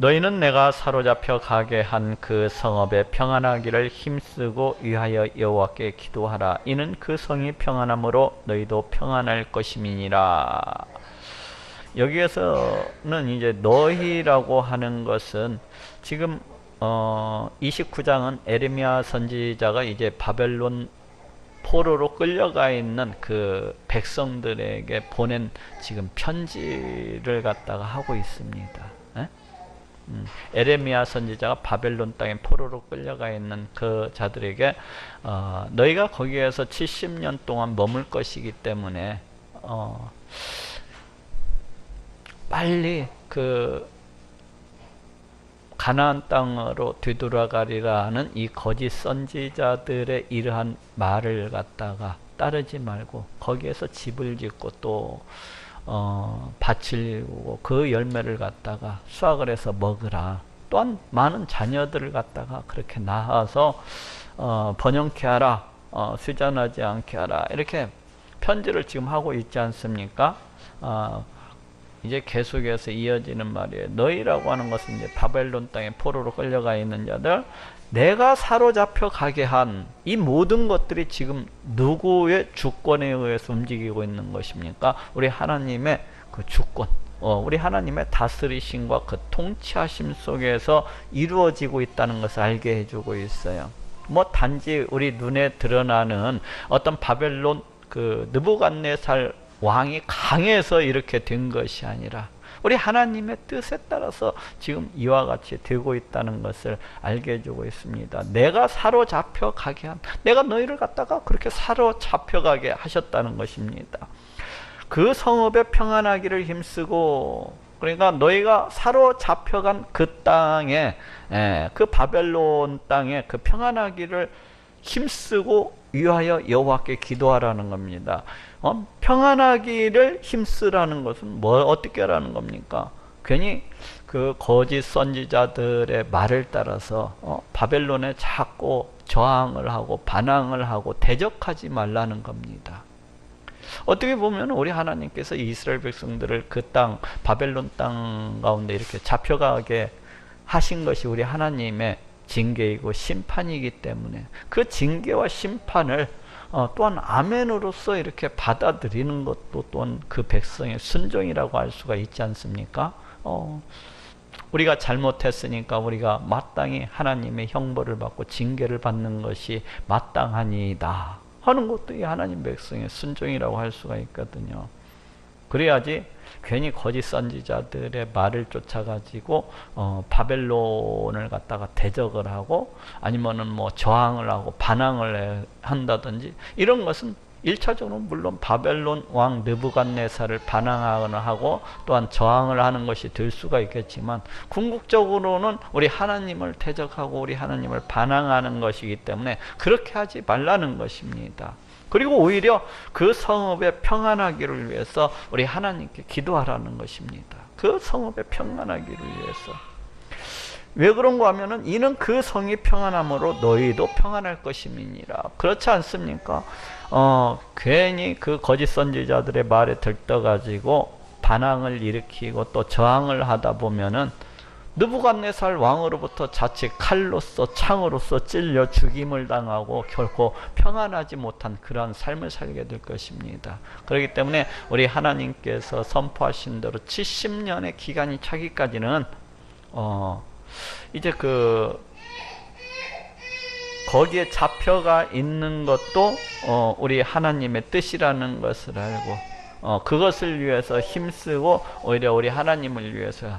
너희는 내가 사로잡혀 가게 한 그 성읍에 평안하기를 힘쓰고 위하여 여호와께 기도하라. 이는 그 성이 평안함으로 너희도 평안할 것임이니라. 여기에서는 이제 너희라고 하는 것은 지금 29장은 에레미야 선지자가 이제 바벨론 포로로 끌려가 있는 그 백성들에게 보낸 지금 편지를 갖다가 하고 있습니다. 에레미야 선지자가 바벨론 땅에 포로로 끌려가 있는 그 자들에게 너희가 거기에서 70년 동안 머물 것이기 때문에 빨리 그 가나안 땅으로 되돌아가리라는 이 거짓 선지자들의 이러한 말을 갖다가 따르지 말고 거기에서 집을 짓고 또 밭을 이루고 그 열매를 갖다가 수확을 해서 먹으라. 또한 많은 자녀들을 갖다가 그렇게 낳아서 번영케 하라. 수잔하지 않게 하라. 이렇게 편지를 지금 하고 있지 않습니까? 이제 계속해서 이어지는 말이에요. 너희라고 하는 것은 이제 바벨론 땅에 포로로 끌려가 있는 자들, 내가 사로잡혀 가게 한 이 모든 것들이 지금 누구의 주권에 의해서 움직이고 있는 것입니까? 우리 하나님의 그 주권, 우리 하나님의 다스리심과 그 통치하심 속에서 이루어지고 있다는 것을 알게 해주고 있어요. 뭐 단지 우리 눈에 드러나는 어떤 바벨론 그 느부갓네살 왕이 강해서 이렇게 된 것이 아니라 우리 하나님의 뜻에 따라서 지금 이와 같이 되고 있다는 것을 알게 해주고 있습니다. 내가 사로잡혀 가게 한, 내가 너희를 갖다가 그렇게 사로잡혀 가게 하셨다는 것입니다. 그 성읍에 평안하기를 힘쓰고, 그러니까 너희가 사로잡혀간 그 땅에, 그 바벨론 땅에 그 평안하기를 힘쓰고 위하여 여호와께 기도하라는 겁니다. 평안하기를 힘쓰라는 것은 어떻게 하라는 겁니까? 괜히 그 거짓 선지자들의 말을 따라서 바벨론에 자꾸 저항을 하고 반항을 하고 대적하지 말라는 겁니다. 어떻게 보면 우리 하나님께서 이스라엘 백성들을 그 땅, 바벨론 땅 가운데 이렇게 잡혀가게 하신 것이 우리 하나님의 징계이고 심판이기 때문에 그 징계와 심판을 또한 아멘으로서 이렇게 받아들이는 것도 또한 그 백성의 순종이라고 할 수가 있지 않습니까? 우리가 잘못했으니까 우리가 마땅히 하나님의 형벌을 받고 징계를 받는 것이 마땅하니이다 하는 것도 이 하나님 백성의 순종이라고 할 수가 있거든요. 그래야지 괜히 거짓 선지자들의 말을 쫓아가지고 바벨론을 갖다가 대적을 하고 아니면은 뭐 저항을 하고 반항을 한다든지 이런 것은 1차적으로 물론 바벨론 왕 느부갓네살을 반항하거나 하고 또한 저항을 하는 것이 될 수가 있겠지만 궁극적으로는 우리 하나님을 대적하고 우리 하나님을 반항하는 것이기 때문에 그렇게 하지 말라는 것입니다. 그리고 오히려 그 성읍에 평안하기를 위해서 우리 하나님께 기도하라는 것입니다. 그 성읍에 평안하기를 위해서. 왜 그런가 하면은 이는 그 성이 평안함으로 너희도 평안할 것임이니라. 그렇지 않습니까? 괜히 그 거짓 선지자들의 말에 들떠가지고 반항을 일으키고 또 저항을 하다 보면은 느부갓네살 왕으로부터 자칫 칼로서 창으로서 찔려 죽임을 당하고 결코 평안하지 못한 그러한 삶을 살게 될 것입니다. 그렇기 때문에 우리 하나님께서 선포하신 대로 70년의 기간이 차기까지는 이제 그 거기에 잡혀가 있는 것도 우리 하나님의 뜻이라는 것을 알고 그것을 위해서 힘쓰고 오히려 우리 하나님을 위해서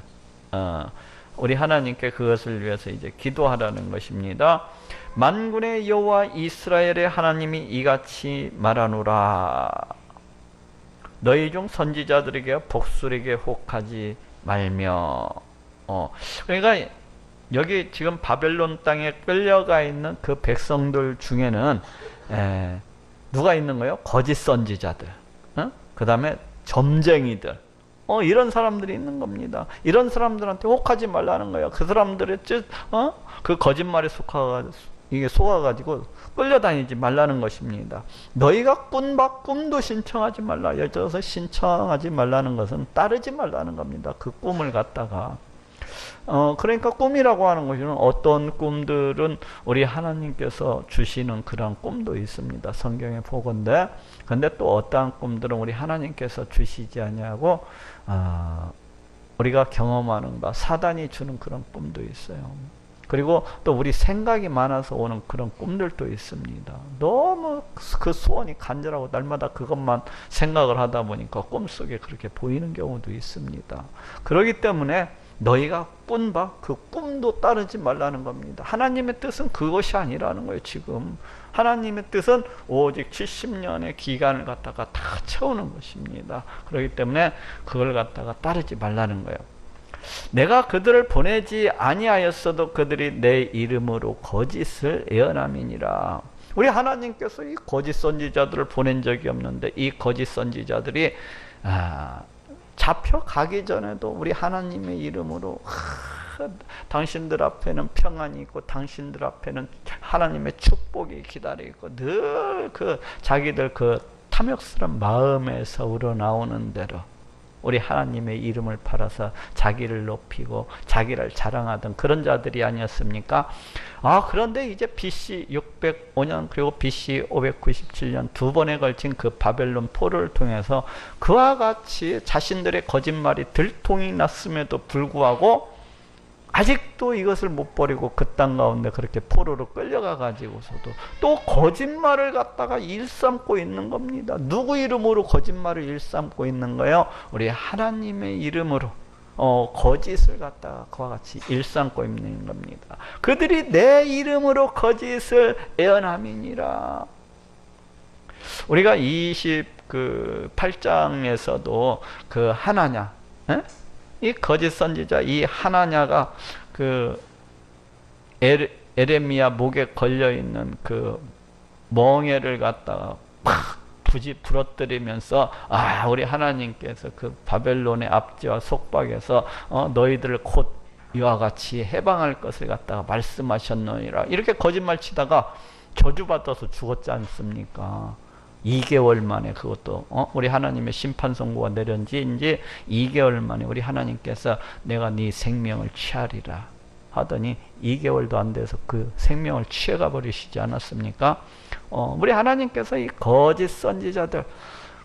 우리 하나님께 그것을 위해서 이제 기도하라는 것입니다. 만군의 여호와 이스라엘의 하나님이 이같이 말하노라. 너희 중 선지자들에게 복술에게 혹하지 말며. 그러니까 여기 지금 바벨론 땅에 끌려가 있는 그 백성들 중에는 누가 있는 거예요? 거짓 선지자들, 그 다음에 점쟁이들, 이런 사람들이 있는 겁니다. 이런 사람들한테 혹하지 말라는 거예요. 그 사람들의 그 거짓말에 속아가지고 끌려다니지 말라는 것입니다. 너희가 꿈도 신청하지 말라. 여기서 신청하지 말라는 것은 따르지 말라는 겁니다. 그 꿈을 갖다가 그러니까 꿈이라고 하는 것은 어떤 꿈들은 우리 하나님께서 주시는 그런 꿈도 있습니다. 성경에 보건대. 근데 또 어떠한 꿈들은 우리 하나님께서 주시지 아니하고 우리가 경험하는 바 사단이 주는 그런 꿈도 있어요. 그리고 또 우리 생각이 많아서 오는 그런 꿈들도 있습니다. 너무 그 소원이 간절하고 날마다 그것만 생각을 하다 보니까 꿈속에 그렇게 보이는 경우도 있습니다. 그렇기 때문에 너희가 꾼 바 그 꿈도 따르지 말라는 겁니다. 하나님의 뜻은 그것이 아니라는 거예요. 지금 하나님의 뜻은 오직 70년의 기간을 갖다가 다 채우는 것입니다. 그렇기 때문에 그걸 갖다가 따르지 말라는 거예요. 내가 그들을 보내지 아니하였어도 그들이 내 이름으로 거짓을 예언함이니라. 우리 하나님께서 이 거짓 선지자들을 보낸 적이 없는데 이 거짓 선지자들이 잡혀가기 전에도 우리 하나님의 이름으로 당신들 앞에는 평안이 있고 당신들 앞에는 하나님의 축복이 기다리고 늘 그 자기들 그 탐욕스러운 마음에서 우러나오는 대로 우리 하나님의 이름을 팔아서 자기를 높이고 자기를 자랑하던 그런 자들이 아니었습니까? 그런데 이제 BC 605년 그리고 BC 597년 두 번에 걸친 그 바벨론 포로를 통해서 그와 같이 자신들의 거짓말이 들통이 났음에도 불구하고 아직도 이것을 못 버리고 그 땅 가운데 그렇게 포로로 끌려가 가지고서도 또 거짓말을 갖다가 일삼고 있는 겁니다. 누구 이름으로 거짓말을 일삼고 있는 거예요? 우리 하나님의 이름으로 거짓을 갖다가 그와 같이 일삼고 있는 겁니다. 그들이 내 이름으로 거짓을 예언함이니라. 우리가 28장에서도 그 하나냐, 이 거짓 선지자 이 하나냐가 그 에레미야 목에 걸려 있는 그 멍에를 갖다가 팍 부러뜨리면서 우리 하나님께서 그 바벨론의 압제와 속박에서 너희들을 곧 이와 같이 해방할 것을 갖다가 말씀하셨느니라 이렇게 거짓말 치다가 저주받아서 죽었지 않습니까? 2개월 만에 그것도 우리 하나님의 심판 선고가 내려진 지 이제 2개월 만에 우리 하나님께서 내가 네 생명을 취하리라 하더니 2개월도 안 돼서 그 생명을 취해가 버리시지 않았습니까? 우리 하나님께서 이 거짓 선지자들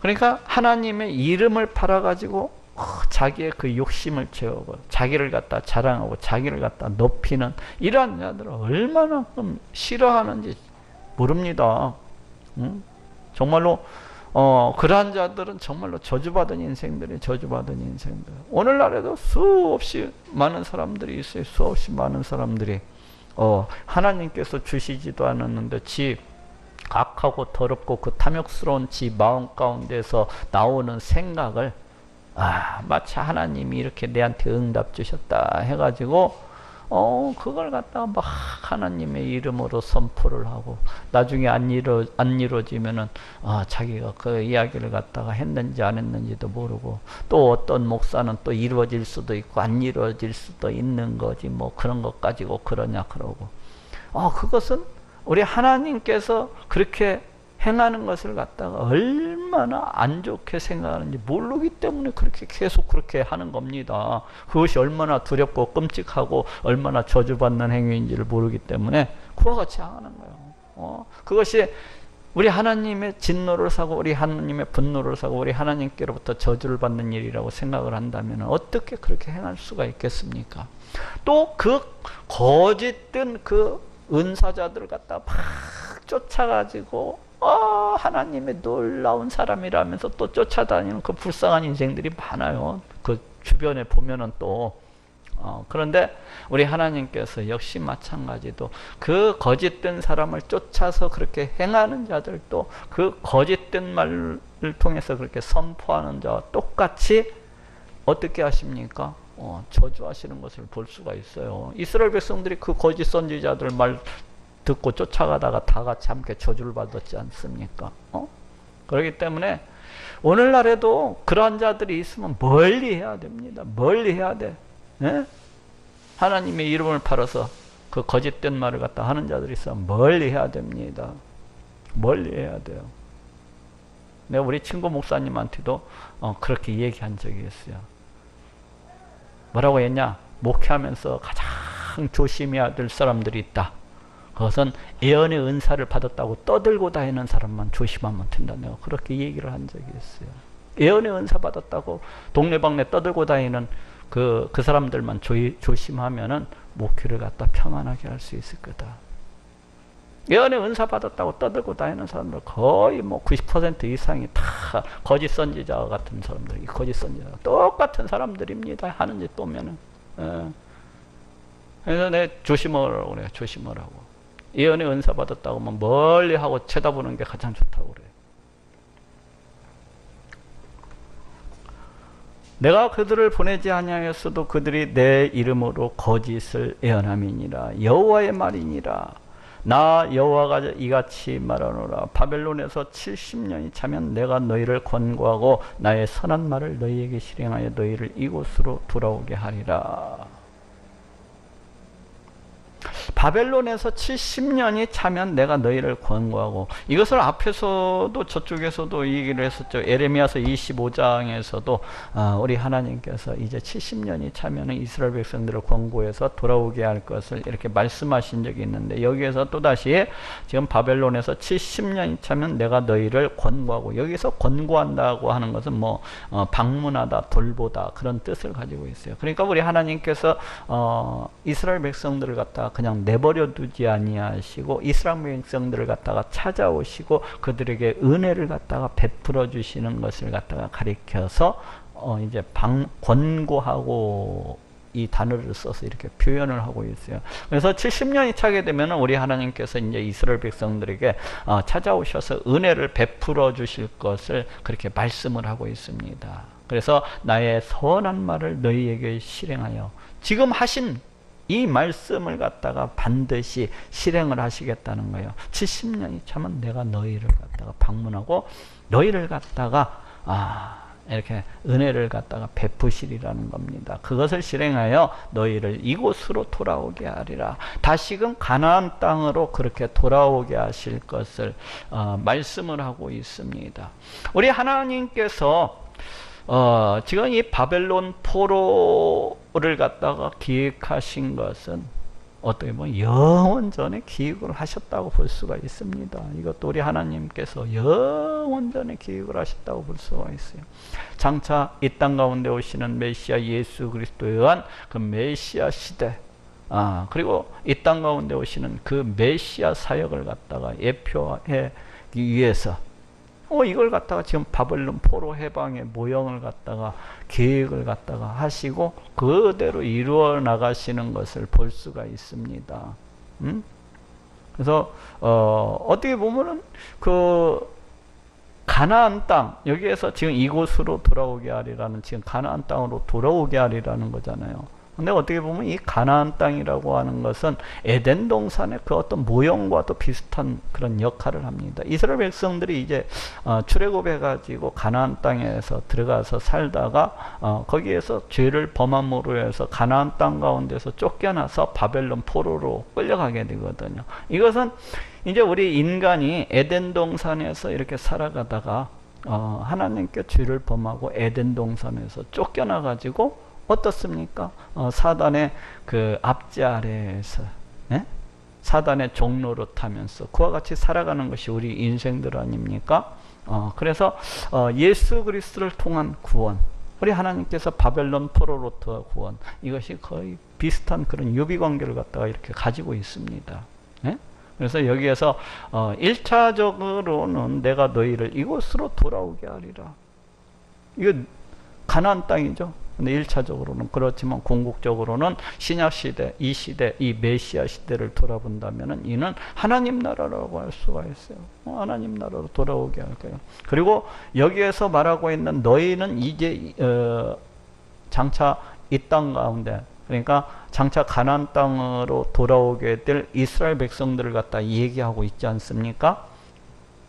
그러니까 하나님의 이름을 팔아가지고 자기의 그 욕심을 채우고 자기를 갖다 자랑하고 자기를 갖다 높이는 이러한 자들을 얼마나 싫어하는지 모릅니다. 정말로 그러한 자들은 정말로 저주받은 인생들이 저주받은 인생들. 오늘날에도 수없이 많은 사람들이 있어요. 수없이 많은 사람들이 하나님께서 주시지도 않았는데 지 악하고 더럽고 그 탐욕스러운 지 마음 가운데서 나오는 생각을 마치 하나님이 이렇게 내한테 응답 주셨다 해가지고 그걸 갖다가 막 하나님의 이름으로 선포를 하고 나중에 안 이루어지면은 자기가 그 이야기를 갖다가 했는지 안 했는지도 모르고 또 어떤 목사는 또 이루어질 수도 있고 안 이루어질 수도 있는 거지 뭐 그런 것 가지고 그러냐 그러고 그것은 우리 하나님께서 그렇게 행하는 것을 갖다가 얼마나 안 좋게 생각하는지 모르기 때문에 그렇게 계속 그렇게 하는 겁니다. 그것이 얼마나 두렵고 끔찍하고 얼마나 저주받는 행위인지를 모르기 때문에 그와 같이 하는 거예요. 그것이 우리 하나님의 진노를 사고 우리 하나님의 분노를 사고 우리 하나님께로부터 저주를 받는 일이라고 생각을 한다면 어떻게 그렇게 행할 수가 있겠습니까? 또 그 거짓된 그 은사자들을 갖다가 막 쫓아가지고 하나님의 놀라운 사람이라면서 또 쫓아다니는 그 불쌍한 인생들이 많아요. 그 주변에 보면은 또 그런데 우리 하나님께서 역시 마찬가지도 그 거짓된 사람을 쫓아서 그렇게 행하는 자들도 그 거짓된 말을 통해서 그렇게 선포하는 자와 똑같이 어떻게 하십니까? 저주하시는 것을 볼 수가 있어요. 이스라엘 백성들이 그 거짓 선지자들 말 듣고 쫓아가다가 다 같이 함께 저주를 받았지 않습니까? 그렇기 때문에 오늘날에도 그러한 자들이 있으면 멀리 해야 됩니다. 멀리 해야 돼. 네? 하나님의 이름을 팔아서 그 거짓된 말을 갖다 하는 자들이 있으면 멀리 해야 됩니다. 멀리 해야 돼요. 내가 우리 친구 목사님한테도 그렇게 얘기한 적이 있어요. 뭐라고 했냐? 목회하면서 가장 조심해야 될 사람들이 있다. 그것은 예언의 은사를 받았다고 떠들고 다니는 사람만 조심하면 된다. 내가 그렇게 얘기를 한 적이 있어요. 예언의 은사 받았다고 동네방네 떠들고 다니는 그 사람들만 조심하면은 목회를 갖다 평안하게 할 수 있을 거다. 예언의 은사 받았다고 떠들고 다니는 사람들 거의 뭐 90% 이상이 다 거짓 선지자 같은 사람들, 거짓 선지자 똑같은 사람들입니다. 하는 짓 보면은. 그래서 내 조심하라고 그래요. 조심하라고. 예언의 은사 받았다고 막 멀리 하고 쳐다보는 게 가장 좋다고 그래요. 내가 그들을 보내지 아니하였어도 그들이 내 이름으로 거짓을 예언함이니라. 여호와의 말이니라. 나 여호와가 이같이 말하노라. 바벨론에서 70년이 차면 내가 너희를 권고하고 나의 선한 말을 너희에게 실행하여 너희를 이곳으로 돌아오게 하리라. 바벨론에서 70년이 차면 내가 너희를 권고하고, 이것을 앞에서도 저쪽에서도 얘기를 했었죠. 에레미야서 25장에서도 우리 하나님께서 이제 70년이 차면 이스라엘 백성들을 권고해서 돌아오게 할 것을 이렇게 말씀하신 적이 있는데, 여기에서 또다시 지금 바벨론에서 70년이 차면 내가 너희를 권고하고, 여기서 권고한다고 하는 것은 뭐 방문하다, 돌보다 그런 뜻을 가지고 있어요. 그러니까 우리 하나님께서 이스라엘 백성들을 갖다가 그냥 내버려 두지 아니하시고 이스라엘 백성들을 갖다가 찾아오시고 그들에게 은혜를 갖다가 베풀어 주시는 것을 갖다가 가리켜서 이제 권고하고 이 단어를 써서 이렇게 표현을 하고 있어요. 그래서 70년이 차게 되면 우리 하나님께서 이제 이스라엘 백성들에게 찾아오셔서 은혜를 베풀어 주실 것을 그렇게 말씀을 하고 있습니다. 그래서 나의 선한 말을 너희에게 실행하여, 지금 하신 이 말씀을 갖다가 반드시 실행을 하시겠다는 거예요. 70년이 차면 내가 너희를 갖다가 방문하고 너희를 갖다가 이렇게 은혜를 갖다가 베푸시리라는 겁니다. 그것을 실행하여 너희를 이곳으로 돌아오게 하리라. 다시금 가나안 땅으로 그렇게 돌아오게 하실 것을 말씀을 하고 있습니다. 우리 하나님께서 지금 이 바벨론 포로를 갖다가 기획하신 것은 어떻게 보면 영원전에 기획을 하셨다고 볼 수가 있습니다. 이것도 우리 하나님께서 영원전에 기획을 하셨다고 볼 수가 있어요. 장차 이 땅 가운데 오시는 메시아 예수 그리스도에 의한 그 메시아 시대, 그리고 이 땅 가운데 오시는 그 메시아 사역을 갖다가 예표하기 위해서 이걸 갖다가 지금 바벨론 포로 해방의 모형을 갖다가 계획을 갖다가 하시고 그대로 이루어 나가시는 것을 볼 수가 있습니다. 그래서 어떻게 보면은 그 가나안 땅, 여기에서 지금 이곳으로 돌아오게 하리라는, 지금 가나안 땅으로 돌아오게 하리라는 거잖아요. 근데 어떻게 보면 이 가나안 땅이라고 하는 것은 에덴 동산의 그 어떤 모형과도 비슷한 그런 역할을 합니다. 이스라엘 백성들이 이제 출애굽해 가지고 가나안 땅에서 들어가서 살다가 거기에서 죄를 범함으로 해서 가나안 땅 가운데서 쫓겨나서 바벨론 포로로 끌려가게 되거든요. 이것은 이제 우리 인간이 에덴 동산에서 이렇게 살아가다가 하나님께 죄를 범하고 에덴 동산에서 쫓겨나 가지고 어떻습니까? 사단의 그 압제 아래에서 사단의 종로로 타면서 그와 같이 살아가는 것이 우리 인생들 아닙니까? 그래서 예수 그리스도를 통한 구원, 우리 하나님께서 바벨론 포로로부터 구원, 이것이 거의 비슷한 그런 유비관계를 갖다가 이렇게 가지고 있습니다. 그래서 여기에서 1차적으로는 내가 너희를 이곳으로 돌아오게 하리라. 이거 가나안 땅이죠. 근데 1차적으로는 그렇지만 궁극적으로는 신약시대, 이 시대, 이 메시아 시대를 돌아본다면 이는 하나님 나라라고 할 수가 있어요. 하나님 나라로 돌아오게 할 거예요. 그리고 여기에서 말하고 있는 너희는 이제 장차 이 땅 가운데, 그러니까 장차 가나안 땅으로 돌아오게 될 이스라엘 백성들을 갖다 얘기하고 있지 않습니까?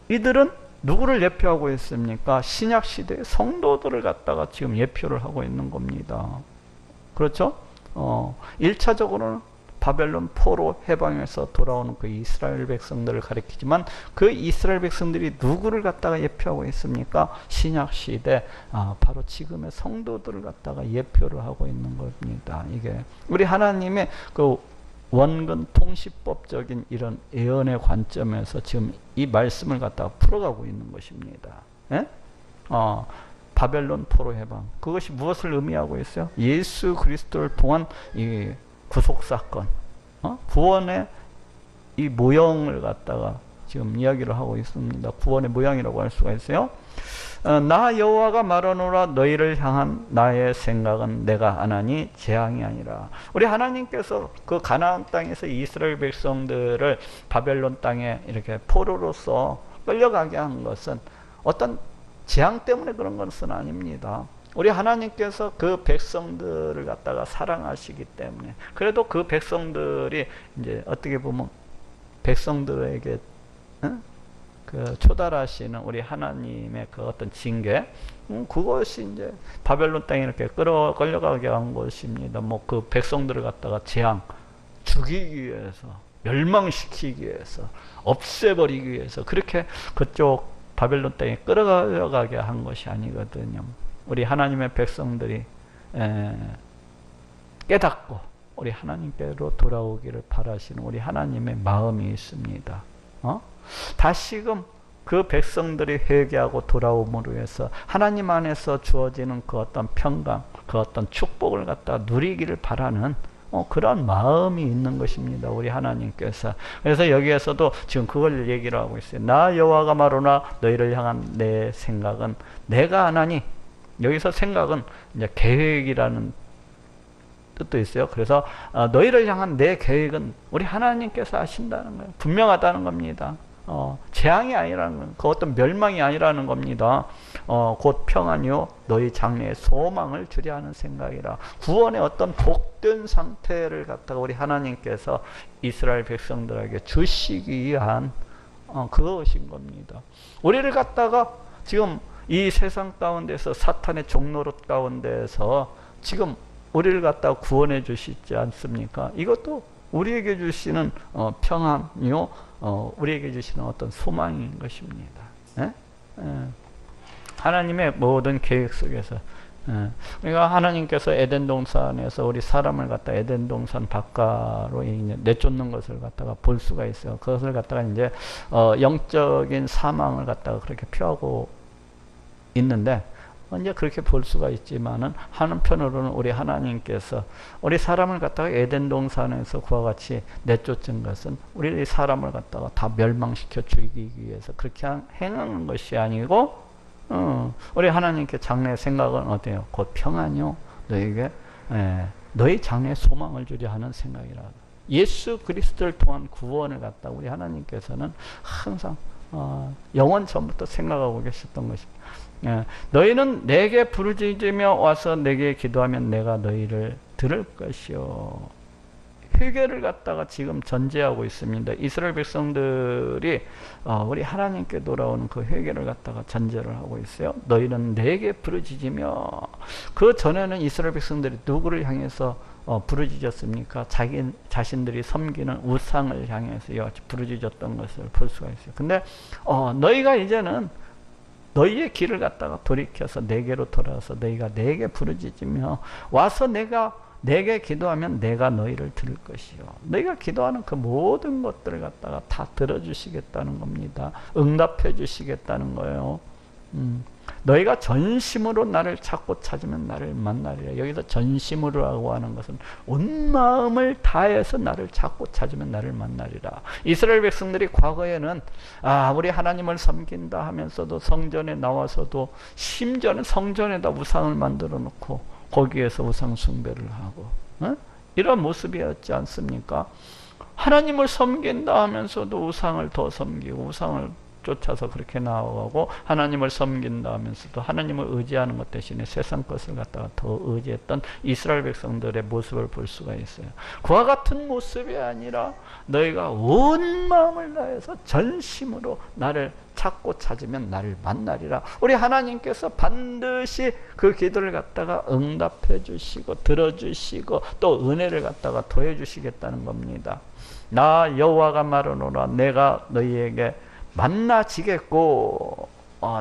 이들은 누구를 예표하고 있습니까? 신약시대의 성도들을 갖다가 지금 예표를 하고 있는 겁니다. 그렇죠? 1차적으로는 바벨론 포로 해방에서 돌아오는 그 이스라엘 백성들을 가리키지만 그 이스라엘 백성들이 누구를 갖다가 예표하고 있습니까? 신약 시대 바로 지금의 성도들을 갖다가 예표를 하고 있는 겁니다. 이게 우리 하나님의 그 원근 통시법적인 이런 예언의 관점에서 지금 이 말씀을 갖다가 풀어가고 있는 것입니다. 예? 바벨론 포로 해방, 그것이 무엇을 의미하고 있어요? 예수 그리스도를 통한 이 구속 사건, 구원의 이 모형을 갖다가 지금 이야기를 하고 있습니다. 구원의 모양이라고 할 수가 있어요. 나 여호와가 말하노라 너희를 향한 나의 생각은 내가 안 하니 재앙이 아니라. 우리 하나님께서 그 가나안 땅에서 이스라엘 백성들을 바벨론 땅에 이렇게 포로로서 끌려가게 한 것은 어떤 재앙 때문에 그런 것은 아닙니다. 우리 하나님께서 그 백성들을 갖다가 사랑하시기 때문에, 그래도 그 백성들이 이제 어떻게 보면 백성들에게 그 초달하시는 우리 하나님의 그 어떤 징계, 그것이 이제 바벨론 땅에 이렇게 끌려가게 한 것입니다. 뭐 그 백성들을 갖다가 재앙, 죽이기 위해서, 멸망시키기 위해서, 없애버리기 위해서 그렇게 그쪽 바벨론 땅에 끌어가게 한 것이 아니거든요. 우리 하나님의 백성들이 깨닫고 우리 하나님께로 돌아오기를 바라시는 우리 하나님의 마음이 있습니다. 다시금 그 백성들이 회개하고 돌아옴으로 해서 하나님 안에서 주어지는 그 어떤 평강, 그 어떤 축복을 갖다 누리기를 바라는 그런 마음이 있는 것입니다. 우리 하나님께서. 그래서 여기에서도 지금 그걸 얘기를 하고 있어요. 나 여호와가 말하노라 너희를 향한 내 생각은 내가 안 하니. 여기서 생각은 이제 계획이라는 뜻도 있어요. 그래서 너희를 향한 내 계획은 우리 하나님께서 하신다는 거예요. 분명하다는 겁니다. 재앙이 아니라는 건, 그 어떤 멸망이 아니라는 겁니다. 곧 평안이요 너희 장래에 소망을 주려 하는 생각이라. 구원의 어떤 복된 상태를 갖다가 우리 하나님께서 이스라엘 백성들에게 주시기 위한 그것인 겁니다. 우리를 갖다가 지금 이 세상 가운데서 사탄의 종노릇 가운데서 지금 우리를 갖다가 구원해 주시지 않습니까? 이것도 우리에게 주시는 평안이요 우리에게 주시는 어떤 소망인 것입니다. 하나님의 모든 계획 속에서 그러니까 하나님께서 에덴 동산에서 우리 사람을 갖다 에덴 동산 바깥으로 내쫓는 것을 갖다가 볼 수가 있어요. 그것을 갖다가 이제 영적인 사망을 갖다가 그렇게 표하고 있는데, 이제 그렇게 볼 수가 있지만은 한편으로는 우리 하나님께서 우리 사람을 갖다가 에덴 동산에서 그와 같이 내쫓은 것은 우리 사람을 갖다가 다 멸망시켜 죽이기 위해서 그렇게 행하는 것이 아니고, 우리 하나님께 장래의 생각은 어때요? 곧 평안이요 너에게 너희 장래의 소망을 주려 하는 생각이라. 예수 그리스도를 통한 구원을 갖다 우리 하나님께서는 항상 영원 전부터 생각하고 계셨던 것입니다. 너희는 내게 부르짖으며 와서 내게 기도하면 내가 너희를 들을 것이요. 회개를 갖다가 지금 전제하고 있습니다. 이스라엘 백성들이 우리 하나님께 돌아오는 그 회개를 갖다가 전제를 하고 있어요. 너희는 내게 부르짖으며. 그 전에는 이스라엘 백성들이 누구를 향해서 부르짖었습니까? 자신들이 섬기는 우상을 향해서 이같이 부르짖었던 것을 볼 수가 있어요. 근데 너희가 이제는 너희의 길을 갖다가 돌이켜서 내게로 돌아와서 너희가 내게 부르짖으며 와서 내게 기도하면 내가 너희를 들을 것이요. 너희가 기도하는 그 모든 것들을 갖다가 다 들어주시겠다는 겁니다. 응답해 주시겠다는 거예요. 너희가 전심으로 나를 찾고 찾으면 나를 만나리라. 여기서 전심으로라고 하는 것은 온 마음을 다해서 나를 찾고 찾으면 나를 만나리라. 이스라엘 백성들이 과거에는 우리 하나님을 섬긴다 하면서도 성전에 나와서도 심지어는 성전에다 우상을 만들어 놓고 거기에서 우상 숭배를 하고 이런 모습이었지 않습니까? 하나님을 섬긴다 하면서도 우상을 더 섬기고 우상을 쫓아서 그렇게 나아가고, 하나님을 섬긴다 하면서도 하나님을 의지하는 것 대신에 세상 것을 갖다가 더 의지했던 이스라엘 백성들의 모습을 볼 수가 있어요. 그와 같은 모습이 아니라 너희가 온 마음을 다해서 전심으로 나를 찾고 찾으면 나를 만나리라. 우리 하나님께서 반드시 그 기도를 갖다가 응답해 주시고 들어주시고 또 은혜를 갖다가 더해 주시겠다는 겁니다. 나 여호와가 말하노라 내가 너희에게 만나지겠고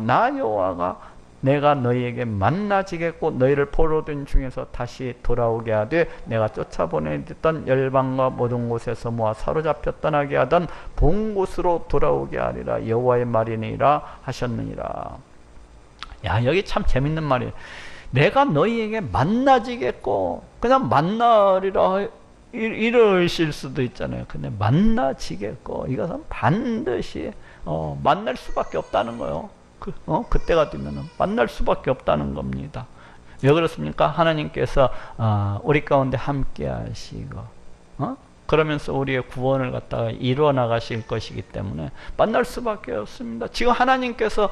나 여호와가 내가 너희에게 만나지겠고 너희를 포로된 중에서 다시 돌아오게 하되 내가 쫓아보내던 열방과 모든 곳에서 모아 사로잡혀 떠나게 하던 본 곳으로 돌아오게 하리라. 여호와의 말이니라 하셨느니라. 야, 여기 참 재밌는 말이에요. 내가 너희에게 만나지겠고, 그냥 만나리라 이러실 수도 있잖아요. 근데 만나지겠고, 이것은 반드시 만날 수밖에 없다는 거예요. 그때가 되면은 만날 수밖에 없다는 겁니다. 왜 그렇습니까? 하나님께서 우리 가운데 함께 하시고 그러면서 우리의 구원을 갖다가 이루어 나가실 것이기 때문에 만날 수밖에 없습니다. 지금 하나님께서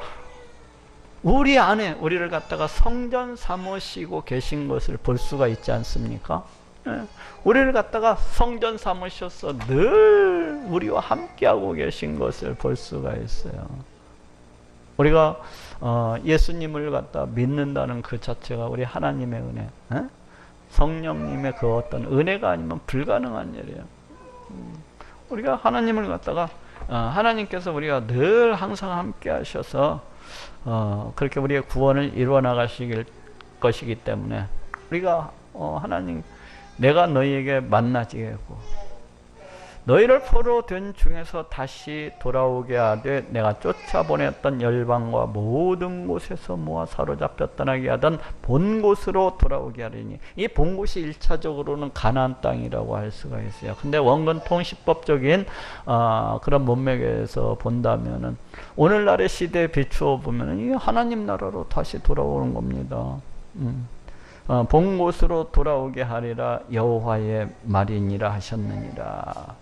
우리 안에 우리를 갖다가 성전 삼으시고 계신 것을 볼 수가 있지 않습니까? 우리를 갖다가 성전 삼으셔서 늘 우리와 함께하고 계신 것을 볼 수가 있어요. 우리가 예수님을 갖다 믿는다는 그 자체가 우리 하나님의 은혜, 성령님의 그 어떤 은혜가 아니면 불가능한 일이에요. 우리가 하나님을 갖다가 하나님께서 우리가 늘 항상 함께 하셔서 그렇게 우리의 구원을 이루어 나가실 것이기 때문에 우리가 하나님 내가 너희에게 만나지겠고 너희를 포로된 중에서 다시 돌아오게 하되 내가 쫓아보냈던 열방과 모든 곳에서 모아 사로잡혀 떠나게 하던 본 곳으로 돌아오게 하리니, 이 본 곳이 1차적으로는 가나안 땅이라고 할 수가 있어요. 근데 원근 통시법적인 그런 문맥에서 본다면은 오늘날의 시대에 비추어 보면은 이 하나님 나라로 다시 돌아오는 겁니다. 본 곳으로 돌아오게 하리라. 여호와의 말이니라 하셨느니라.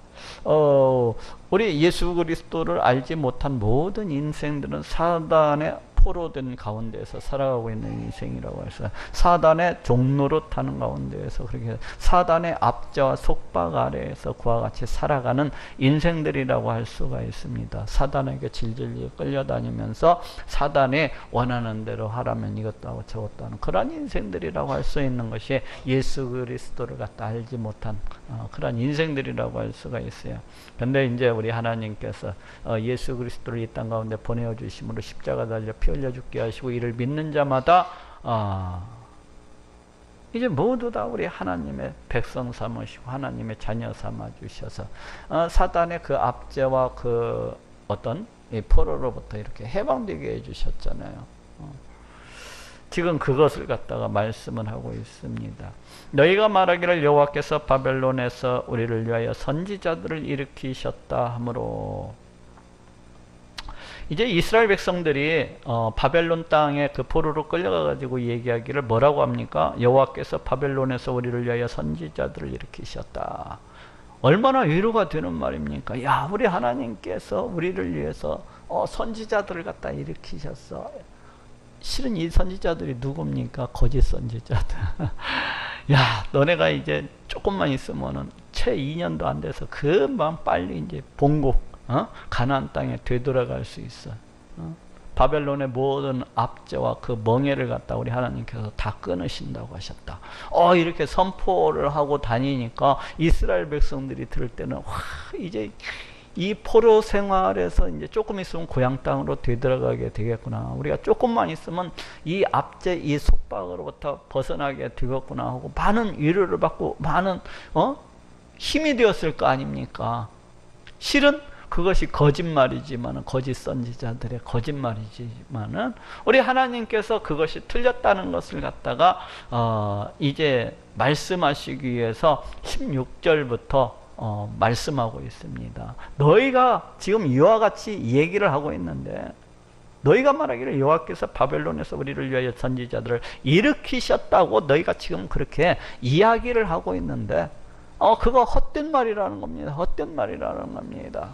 우리 예수 그리스도를 알지 못한 모든 인생들은 사단의 포로된 가운데에서 살아가고 있는 인생이라고 해서 사단의 종로로 타는 가운데에서 그렇게 사단의 압제와 속박 아래에서 그와 같이 살아가는 인생들이라고 할 수가 있습니다. 사단에게 질질 끌려다니면서 사단이 원하는 대로 하라면 이것도 하고 저것도 하는 그런 인생들이라고 할 수 있는 것이 예수 그리스도를 갖다 알지 못한 그런 인생들이라고 할 수가 있어요. 근데 이제 우리 하나님께서 예수 그리스도를 이 땅 가운데 보내어 주심으로 십자가 달려 피 흘려 죽게 하시고 이를 믿는 자마다 이제 모두 다 우리 하나님의 백성 삼으시고 하나님의 자녀 삼아 주셔서 사단의 그 압제와 그 어떤 이 포로로부터 이렇게 해방되게 해 주셨잖아요. 지금 그것을 갖다가 말씀을 하고 있습니다. 너희가 말하기를 여호와께서 바벨론에서 우리를 위하여 선지자들을 일으키셨다 하므로, 이제 이스라엘 백성들이 바벨론 땅에 그 포로로 끌려가가지고 얘기하기를 뭐라고 합니까? 여호와께서 바벨론에서 우리를 위하여 선지자들을 일으키셨다. 얼마나 위로가 되는 말입니까? 야, 우리 하나님께서 우리를 위해서 선지자들을 갖다 일으키셨어. 실은 이 선지자들이 누굽니까? 거짓 선지자들. 야, 너네가 이제 조금만 있으면은 채 2년도 안 돼서 금방 빨리 이제 본국 가나안 땅에 되돌아갈 수 있어. 바벨론의 모든 압제와 그 멍에를 갖다 우리 하나님께서 다 끊으신다고 하셨다. 이렇게 선포를 하고 다니니까 이스라엘 백성들이 들을 때는 이제 이 포로 생활에서 이제 조금 있으면 고향 땅으로 되돌아가게 되겠구나. 우리가 조금만 있으면 이 압제, 이 속박으로부터 벗어나게 되겠구나 하고 많은 위로를 받고 많은 힘이 되었을 거 아닙니까? 실은 그것이 거짓말이지만은, 거짓 선지자들의 거짓말이지만은 우리 하나님께서 그것이 틀렸다는 것을 갖다가 이제 말씀하시기 위해서 16절부터 말씀하고 있습니다. 너희가 지금 이와 같이 얘기를 하고 있는데, 너희가 말하기를 여호와께서 바벨론에서 우리를 위하여 선지자들을 일으키셨다고 너희가 지금 그렇게 이야기를 하고 있는데 그거 헛된 말이라는 겁니다. 헛된 말이라는 겁니다.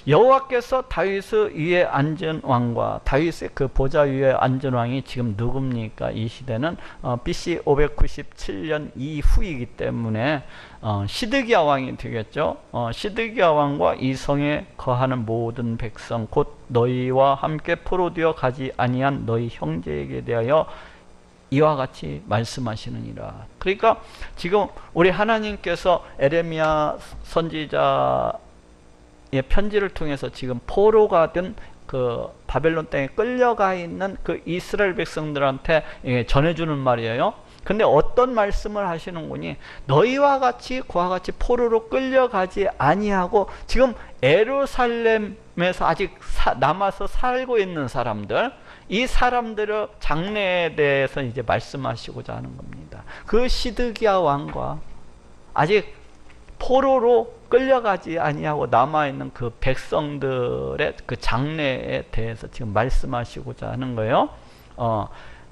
여호와께서 다윗 위에 앉은 왕과 다윗의 그 보좌 위에 앉은 왕이 지금 누굽니까? 이 시대는 BC 597년 이후이기 때문에 시드기야 왕이 되겠죠. 시드기야 왕과 이 성에 거하는 모든 백성 곧 너희와 함께 포로되어 가지 아니한 너희 형제에게 대하여 이와 같이 말씀하시느니라. 그러니까 지금 우리 하나님께서 에레미야 선지자의 편지를 통해서 지금 포로가 된 그 바벨론 땅에 끌려가 있는 그 이스라엘 백성들한테 전해주는 말이에요. 근데 어떤 말씀을 하시는 거니? 너희와 같이 그와 같이 포로로 끌려가지 아니하고 지금 예루살렘에서 아직 남아서 살고 있는 사람들, 이 사람들의 장래에 대해서 이제 말씀하시고자 하는 겁니다. 그 시드기야 왕과 아직 포로로 끌려가지 아니하고 남아있는 그 백성들의 그 장래에 대해서 지금 말씀하시고자 하는 거예요.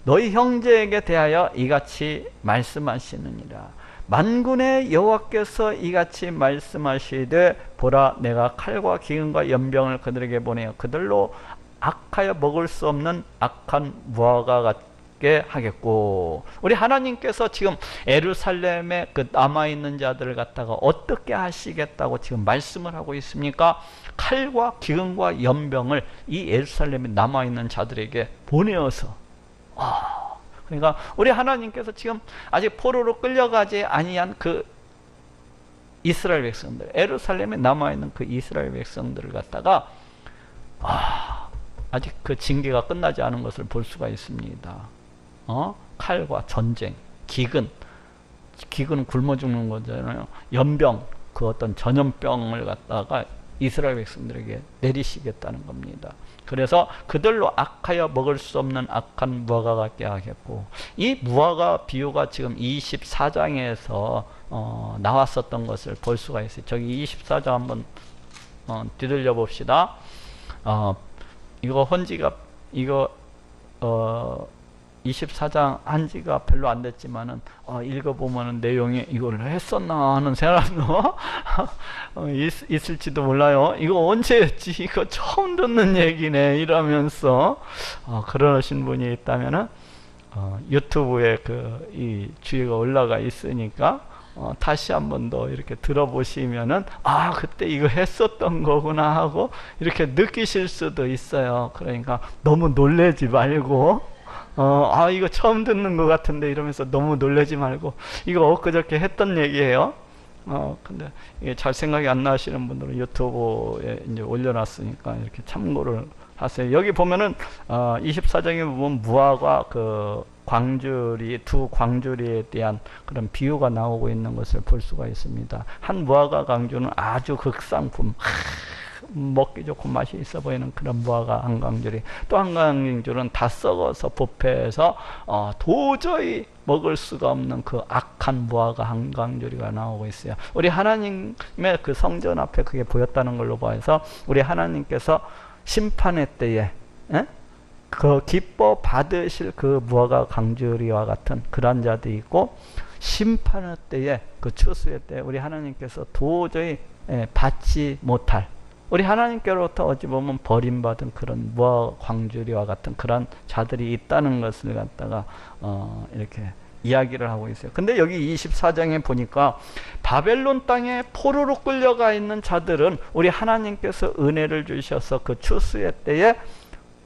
너희 형제에게 대하여 이같이 말씀하시느니라. 만군의 여호와께서 이같이 말씀하시되 보라 내가 칼과 기근과 연병을 그들에게 보내어 그들로 악하여 먹을 수 없는 악한 무화과 같게 하겠고. 우리 하나님께서 지금 예루살렘에 그 남아있는 자들을 갖다가 어떻게 하시겠다고 지금 말씀을 하고 있습니까? 칼과 기근과 연병을 이 예루살렘에 남아있는 자들에게 보내어서 그러니까 우리 하나님께서 지금 아직 포로로 끌려가지 아니한 그 이스라엘 백성들, 예루살렘에 남아있는 그 이스라엘 백성들을 갖다가 아직 그 징계가 끝나지 않은 것을 볼 수가 있습니다. 칼과 전쟁, 기근은 굶어 죽는 거잖아요. 연병, 그 어떤 전염병을 갖다가 이스라엘 백성들에게 내리시겠다는 겁니다. 그래서 그들로 악하여 먹을 수 없는 악한 무화과 같게 하겠고, 이 무화과 비유가 지금 24장에서 나왔었던 것을 볼 수가 있어요. 저기 24장 한번 뒤들려 봅시다. 이거 헌지가 24장 한지가 별로 안 됐지만은 읽어보면은 내용이 이걸 했었나 하는 생각도 있을지도 몰라요. 이거 언제 했지? 이거 처음 듣는 얘기네 이러면서 그러신 분이 있다면은 유튜브에 이 주의가 올라가 있으니까 다시 한 번 더 이렇게 들어보시면은 그때 이거 했었던 거구나 하고 이렇게 느끼실 수도 있어요. 그러니까 너무 놀래지 말고 이거 처음 듣는 것 같은데 이러면서 너무 놀라지 말고 이거 엊그저께 했던 얘기예요. 근데 이게 잘 생각이 안 나시는 분들은 유튜브에 이제 올려놨으니까 이렇게 참고를 하세요. 여기 보면은 24장에 보면 무화과 그 광주리, 두 광주리에 대한 그런 비유가 나오고 있는 것을 볼 수가 있습니다. 한 무화과 광주는 아주 극상품, 먹기 좋고 맛이 있어 보이는 그런 무화과 한 광주리, 또 한 광주는 다 썩어서 부패해서 도저히 먹을 수가 없는 그 악한 무화과 한 광주리가 나오고 있어요. 우리 하나님의 그 성전 앞에 그게 보였다는 걸로 봐서 우리 하나님께서 심판의 때에 그 기뻐 받으실 그 무화과 광주리와 같은 그런 자도 있고, 심판의 때에 그 추수의 때 우리 하나님께서 도저히 받지 못할, 우리 하나님께로부터 어찌 보면 버림받은 그런 무화과 광주리와 같은 그런 자들이 있다는 것을 갖다가 이렇게 이야기를 하고 있어요. 근데 여기 24장에 보니까 바벨론 땅에 포로로 끌려가 있는 자들은 우리 하나님께서 은혜를 주셔서 그 추수의 때에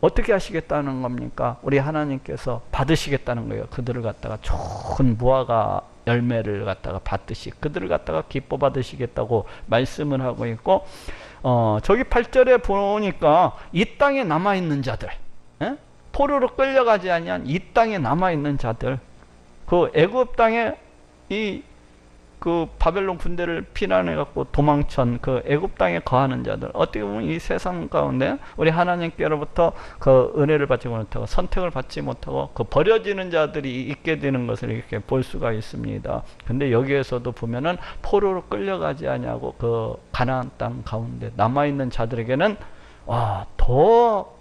어떻게 하시겠다는 겁니까? 우리 하나님께서 받으시겠다는 거예요. 그들을 갖다가 좋은 무화과 열매를 갖다가 받듯이 그들을 갖다가 기뻐 받으시겠다고 말씀을 하고 있고, 저기 8절에 보니까 이 땅에 남아있는 자들, 포로로 끌려가지 아니한 이 땅에 남아있는 자들, 그 애굽 땅에 그 바벨론 군대를 피난해 갖고 도망친 그 애굽 땅에 거하는 자들, 어떻게 보면 이 세상 가운데 우리 하나님께로부터 그 은혜를 받지 못하고 선택을 받지 못하고 그 버려지는 자들이 있게 되는 것을 이렇게 볼 수가 있습니다. 근데 여기에서도 보면은 포로로 끌려가지 아니하고 그 가나안 땅 가운데 남아 있는 자들에게는 더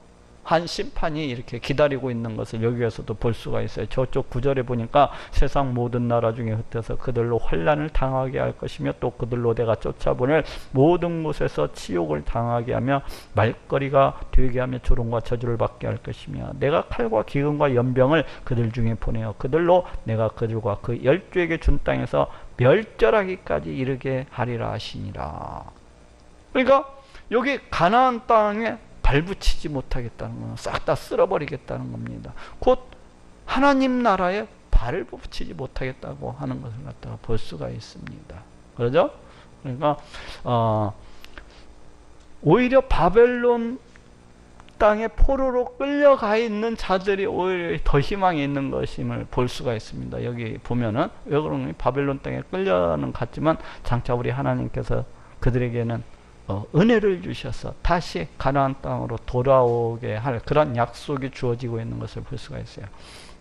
한 심판이 이렇게 기다리고 있는 것을 여기에서도 볼 수가 있어요. 저쪽 9절에 보니까 세상 모든 나라 중에 흩어서 그들로 환난을 당하게 할 것이며 또 그들로 내가 쫓아보낼 모든 곳에서 치욕을 당하게 하며 말거리가 되게 하며 조롱과 저주를 받게 할 것이며 내가 칼과 기근과 연병을 그들 중에 보내어 그들로 내가 그들과 그 열조에게 준 땅에서 멸절하기까지 이르게 하리라 하시니라. 그러니까 여기 가나안 땅에 발붙이지 못하겠다는 건 싹 다 쓸어버리겠다는 겁니다. 곧 하나님 나라에 발을 붙이지 못하겠다고 하는 것을 갖다가 볼 수가 있습니다. 그러죠? 그러니까 오히려 바벨론 땅에 포로로 끌려가 있는 자들이 오히려 더 희망이 있는 것임을 볼 수가 있습니다. 여기 보면은 왜 그러니 바벨론 땅에 끌려는 갔지만 장차 우리 하나님께서 그들에게는 은혜를 주셔서 다시 가나안 땅으로 돌아오게 할 그런 약속이 주어지고 있는 것을 볼 수가 있어요.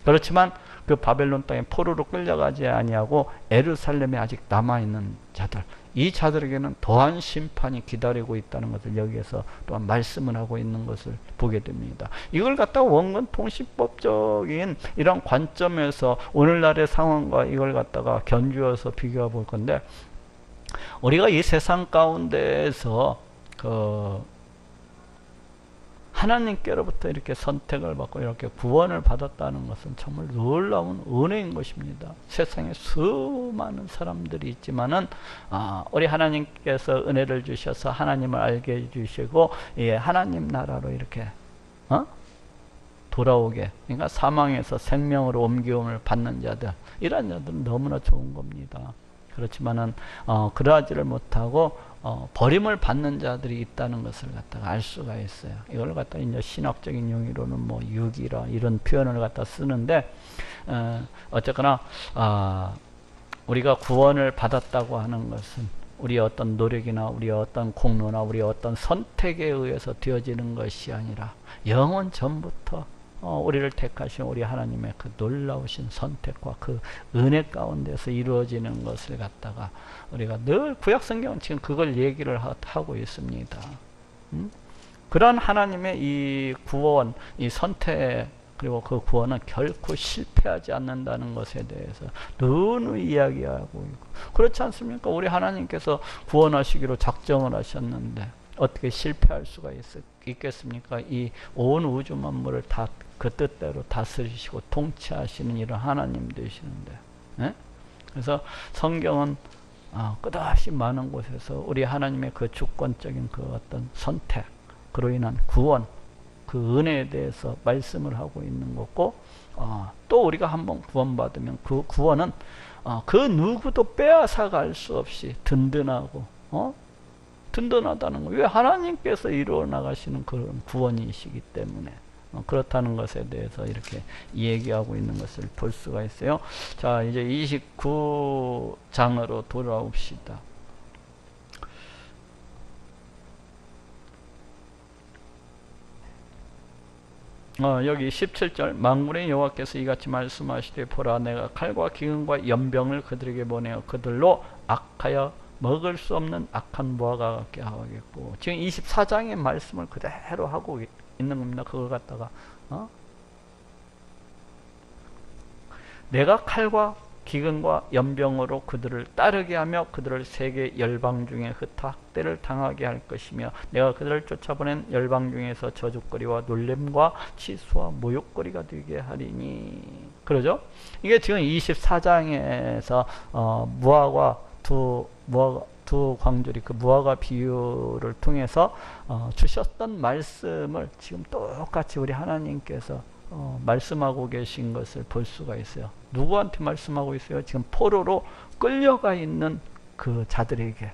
그렇지만 그 바벨론 땅에 포로로 끌려가지 아니하고 에루살렘에 아직 남아있는 자들, 이 자들에게는 더한 심판이 기다리고 있다는 것을 여기에서 또한 말씀을 하고 있는 것을 보게 됩니다. 이걸 갖다가 원근 통신법적인 이런 관점에서 오늘날의 상황과 이걸 갖다가 견주어서 비교해 볼 건데, 우리가 이 세상 가운데에서 하나님께로부터 이렇게 선택을 받고 이렇게 구원을 받았다는 것은 정말 놀라운 은혜인 것입니다. 세상에 수많은 사람들이 있지만은 우리 하나님께서 은혜를 주셔서 하나님을 알게 해주시고 하나님 나라로 이렇게 돌아오게, 그러니까 사망에서 생명으로 옮김을 받는 자들, 이런 자들은 너무나 좋은 겁니다. 그렇지만은 그러하지를 못하고 버림을 받는 자들이 있다는 것을 갖다가 알 수가 있어요. 이걸 갖다 이제 신학적인 용어로는 뭐 유기라 이런 표현을 갖다 쓰는데, 어쨌거나 우리가 구원을 받았다고 하는 것은 우리의 어떤 노력이나 우리의 어떤 공로나 우리의 어떤 선택에 의해서 되어지는 것이 아니라 영원 전부터 우리를 택하신 우리 하나님의 그 놀라우신 선택과 그 은혜 가운데서 이루어지는 것을 갖다가 우리가 늘 구약성경은 지금 그걸 얘기를 하고 있습니다. 그런 하나님의 이 구원, 이 선택, 그리고 그 구원은 결코 실패하지 않는다는 것에 대해서 누누이 이야기하고 있고, 그렇지 않습니까? 우리 하나님께서 구원하시기로 작정을 하셨는데 어떻게 실패할 수가 있겠습니까? 이 온 우주 만물을 다 그 뜻대로 다스리시고 통치하시는 이런 하나님 되시는데, 네? 그래서 성경은 끝없이 많은 곳에서 우리 하나님의 그 주권적인 그 어떤 선택, 그로 인한 구원, 그 은혜에 대해서 말씀을 하고 있는 거고, 또 우리가 한번 구원받으면 그 구원은 그 누구도 빼앗아갈 수 없이 든든하고 든든하다는 거예요. 왜? 하나님께서 이루어 나가시는 그런 구원이시기 때문에 그렇다는 것에 대해서 이렇게 얘기하고 있는 것을 볼 수가 있어요. 자, 이제 29장으로 돌아옵시다. 여기 17절, 만군의 여호와께서 이같이 말씀하시되 보라, 내가 칼과 기근과 연병을 그들에게 보내어 그들로 악하여 먹을 수 없는 악한 무화과 같게 하겠고, 지금 24장의 말씀을 그대로 하고 있는 겁니다. 그걸 갖다가 내가 칼과 기근과 연병으로 그들을 따르게 하며 그들을 세계 열방 중에 흩어 학대를 당하게 할 것이며 내가 그들을 쫓아보낸 열방 중에서 저주거리와 놀램과 치수와 모욕거리가 되게 하리니. 그러죠? 이게 지금 24장에서 무화과 두 광줄이 그 무화과 비유를 통해서 주셨던 말씀을 지금 똑같이 우리 하나님께서 말씀하고 계신 것을 볼 수가 있어요. 누구한테 말씀하고 있어요? 지금 포로로 끌려가 있는 그 자들에게,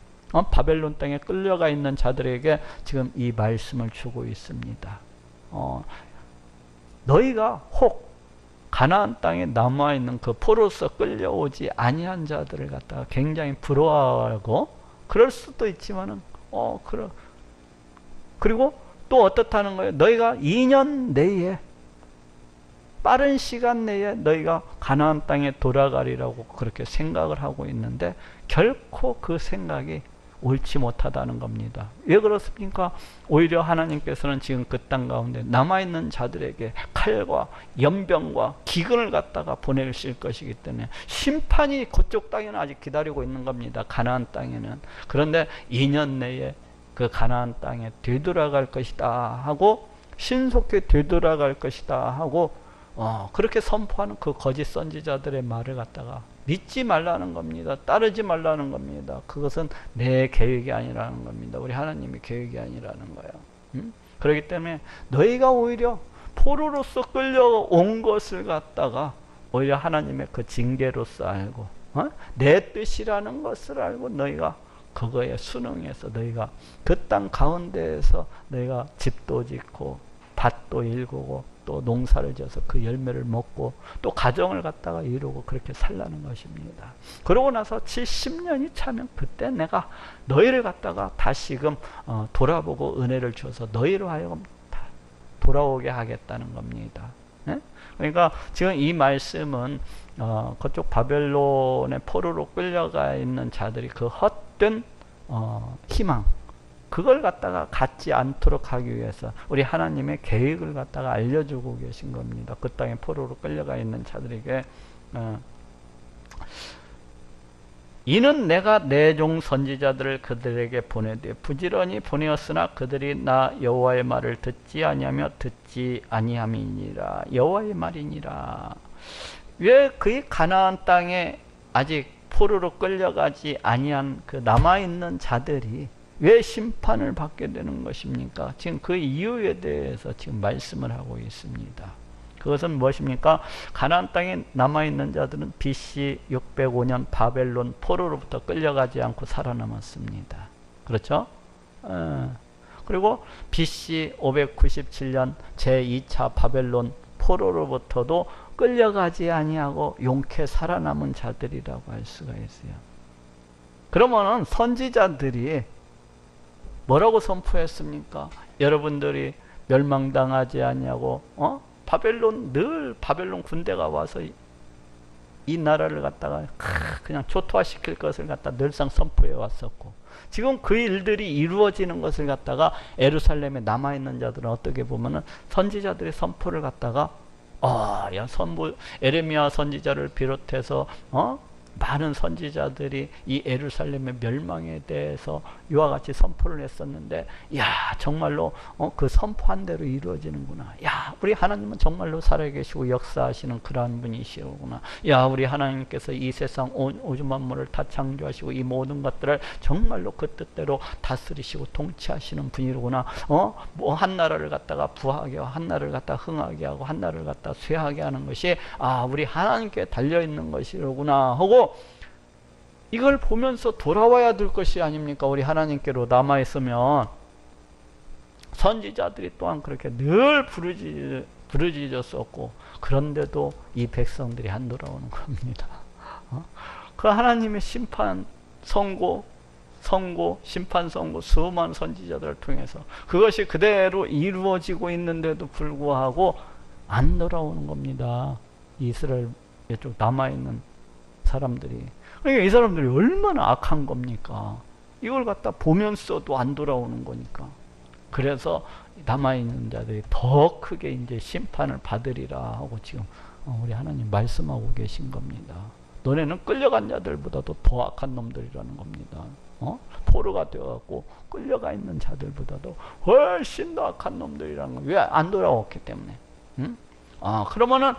바벨론 땅에 끌려가 있는 자들에게 지금 이 말씀을 주고 있습니다. 너희가 혹 가나안 땅에 남아있는 그 포로서 끌려오지 아니한 자들을 갖다가 굉장히 부러워하고, 그럴 수도 있지만은 그리고 또 어떻다는 거예요? 너희가 2년 내에, 빠른 시간 내에 너희가 가나안 땅에 돌아가리라고 그렇게 생각을 하고 있는데 결코 그 생각이 옳지 못하다는 겁니다. 왜 그렇습니까? 오히려 하나님께서는 지금 그 땅 가운데 남아있는 자들에게 칼과 연병과 기근을 갖다가 보내실 것이기 때문에 심판이 그쪽 땅에는 아직 기다리고 있는 겁니다. 가나안 땅에는. 그런데 2년 내에 그 가나안 땅에 되돌아갈 것이다 하고, 신속히 되돌아갈 것이다 하고 그렇게 선포하는 그 거짓 선지자들의 말을 갖다가 믿지 말라는 겁니다. 따르지 말라는 겁니다. 그것은 내 계획이 아니라는 겁니다. 우리 하나님의 계획이 아니라는 거예요. 그렇기 때문에 너희가 오히려 포로로서 끌려온 것을 갖다가 오히려 하나님의 그 징계로서 알고 내 뜻이라는 것을 알고 너희가 그거에 순응해서 너희가 그 땅 가운데에서 너희가 집도 짓고 밭도 일구고 또 농사를 지어서 그 열매를 먹고 또 가정을 갖다가 이루고 그렇게 살라는 것입니다. 그러고 나서 70년이 차면 그때 내가 너희를 갖다가 다시금 돌아보고 은혜를 주어서 너희로 하여금 돌아오게 하겠다는 겁니다. 네? 그러니까 지금 이 말씀은 그쪽 바벨론의 포로로 끌려가 있는 자들이 그 헛된 희망, 그걸 갖다가 갖지 않도록 하기 위해서 우리 하나님의 계획을 갖다가 알려주고 계신 겁니다. 그 땅에 포로로 끌려가 있는 자들에게 이는 내가 내 종 선지자들을 그들에게 보내되 부지런히 보내었으나 그들이 나 여호와의 말을 듣지 아니하며 듣지 아니함이니라. 여호와의 말이니라. 왜 그의 가나안 땅에 아직 포로로 끌려가지 아니한 그 남아있는 자들이 왜 심판을 받게 되는 것입니까? 지금 그 이유에 대해서 지금 말씀을 하고 있습니다. 그것은 무엇입니까? 가나안 땅에 남아있는 자들은 BC 605년 바벨론 포로로부터 끌려가지 않고 살아남았습니다. 그렇죠? 그리고 BC 597년 제2차 바벨론 포로로부터도 끌려가지 아니하고 용케 살아남은 자들이라고 할 수가 있어요. 그러면은 선지자들이 뭐라고 선포했습니까? 여러분들이 멸망당하지 아니하고 늘 바벨론 군대가 와서 이 나라를 갖다가 그냥 초토화시킬 것을 갖다 늘상 선포해 왔었고, 지금 그 일들이 이루어지는 것을 갖다가 예루살렘에 남아있는 자들은 어떻게 보면은 선지자들의 선포를 갖다가 에레미야 선지자를 비롯해서 많은 선지자들이 이 예루살렘의 멸망에 대해서 이와 같이 선포를 했었는데, 야 정말로 그 선포한 대로 이루어지는구나. 야 우리 하나님은 정말로 살아계시고 역사하시는 그러한 분이시구나. 야 우리 하나님께서 이 세상 우주 만물을 다 창조하시고 이 모든 것들을 정말로 그 뜻대로 다스리시고 통치하시는 분이로구나. 한 나라를 갖다가 부하게 하고 한 나라를 갖다가 흥하게 하고 한 나라를 갖다가 쇠하게 하는 것이 우리 하나님께 달려있는 것이로구나 하고, 이걸 보면서 돌아와야 될 것이 아닙니까? 우리 하나님께로 남아있으면 선지자들이 또한 그렇게 늘 부르짖었었고, 그런데도 이 백성들이 안 돌아오는 겁니다. 그 하나님의 심판 선고, 심판 선고, 수많은 선지자들을 통해서 그것이 그대로 이루어지고 있는데도 불구하고 안 돌아오는 겁니다. 이스라엘 이쪽 남아있는 사람들이. 그러니까 이 사람들이 얼마나 악한 겁니까? 이걸 갖다 보면서도 안 돌아오는 거니까. 그래서 남아있는 자들이 더 크게 이제 심판을 받으리라 하고 지금 우리 하나님 말씀하고 계신 겁니다. 너네는 끌려간 자들보다도 더 악한 놈들이라는 겁니다. 포로가 되어갖고 끌려가 있는 자들보다도 훨씬 더 악한 놈들이라는 거예요. 왜 안 돌아왔기 때문에. 그러면은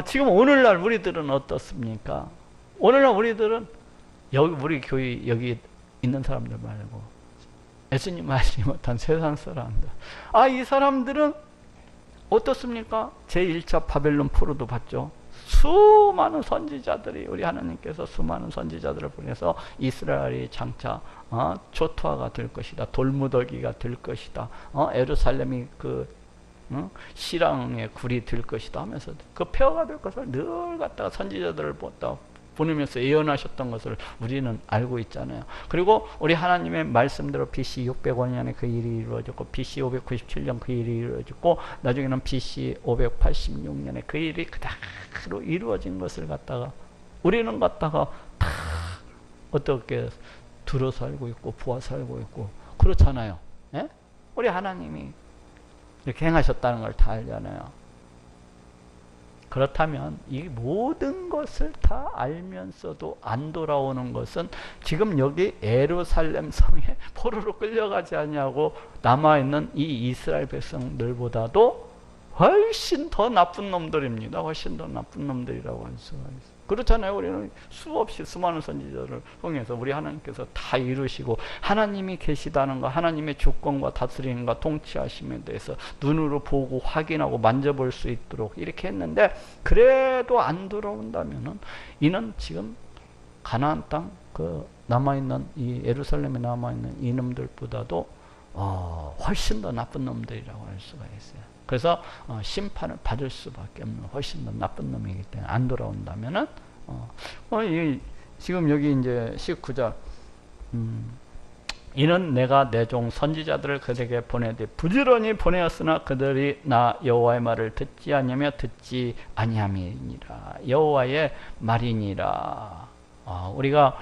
지금 오늘날 우리들은 어떻습니까? 오늘날 우리들은 우리 교회 여기 있는 사람들 말고 예수님 알지 못한 세상 사람들, 이 사람들은 어떻습니까? 제1차 바벨론 포로도 봤죠. 수많은 선지자들이, 우리 하나님께서 수많은 선지자들을 보내서 이스라엘이 장차 초토화가 될 것이다, 돌무더기가 될 것이다, 예루살렘이 실랑의 굴이 될 것이다 하면서 그 폐허가 될 것을 늘 갖다가 선지자들을 보내면서 예언하셨던 것을 우리는 알고 있잖아요. 그리고 우리 하나님의 말씀대로 BC 605년에 그 일이 이루어졌고, BC 597년 그 일이 이루어졌고, 나중에는 BC 586년에 그 일이 그대로 이루어진 것을 갖다가 우리는 갖다가 다 어떻게 들어 살고 있고 부하 살고 있고 그렇잖아요. 예? 우리 하나님이 이렇게 행하셨다는 걸 다 알잖아요. 그렇다면 이 모든 것을 다 알면서도 안 돌아오는 것은 지금 여기 예루살렘 성에 포로로 끌려가지 않냐고 남아있는 이 이스라엘 백성들보다도 훨씬 더 나쁜 놈들입니다. 훨씬 더 나쁜 놈들이라고 할 수가 있어요. 그렇잖아요. 우리는 수없이 수많은 선지자를 통해서 우리 하나님께서 다 이루시고 하나님이 계시다는 거, 하나님의 주권과 다스림과 통치하심에 대해서 눈으로 보고 확인하고 만져볼 수 있도록 이렇게 했는데 그래도 안 들어온다면은 이는 지금 가나안 땅 그 남아있는 이 예루살렘에 남아있는 이놈들보다도 훨씬 더 나쁜 놈들이라고 할 수가 있어요. 그래서 심판을 받을 수밖에 없는 훨씬 더 나쁜 놈이기 때문에 안 돌아온다면은 지금 여기 이제 19절 이는 내가 내 종 선지자들을 그들에게 보내되 부지런히 보내었으나 그들이 나 여호와의 말을 듣지 아니하며 듣지 아니함이니라. 여호와의 말이니라. 우리가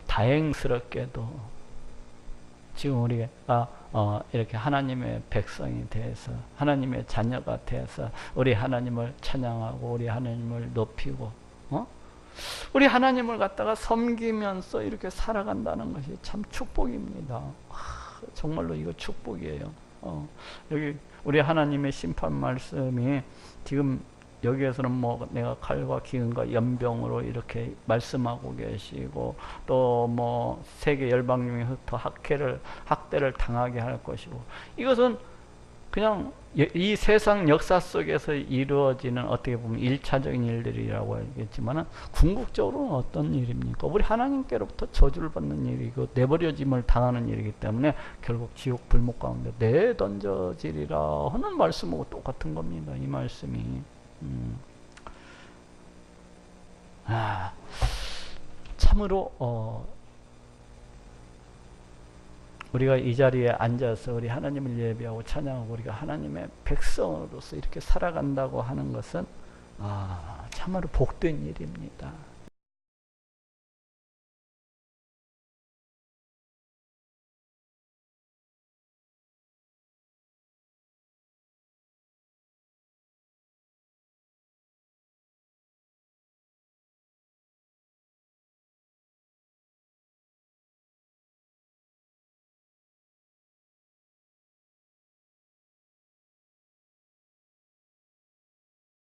다행스럽게도 지금 우리가 이렇게 하나님의 백성이 돼서 하나님의 자녀가 돼서 우리 하나님을 찬양하고 우리 하나님을 높이고 우리 하나님을 갖다가 섬기면서 이렇게 살아간다는 것이 참 축복입니다. 정말로 이거 축복이에요. 여기 우리 하나님의 심판 말씀이 지금 여기에서는 뭐 내가 칼과 기근과 연병으로 이렇게 말씀하고 계시고 또 뭐 세계 열방 중에 더 학대를 당하게 할 것이고 이것은 그냥 이 세상 역사 속에서 이루어지는 어떻게 보면 1차적인 일들이라고 알겠지만 궁극적으로는 어떤 일입니까? 우리 하나님께로부터 저주를 받는 일이고 내버려짐을 당하는 일이기 때문에 결국 지옥 불목 가운데 내던져지리라 하는 말씀하고 똑같은 겁니다. 이 말씀이 참으로 우리가 이 자리에 앉아서 우리 하나님을 예배하고 찬양하고 우리가 하나님의 백성으로서 이렇게 살아간다고 하는 것은 참으로 복된 일입니다.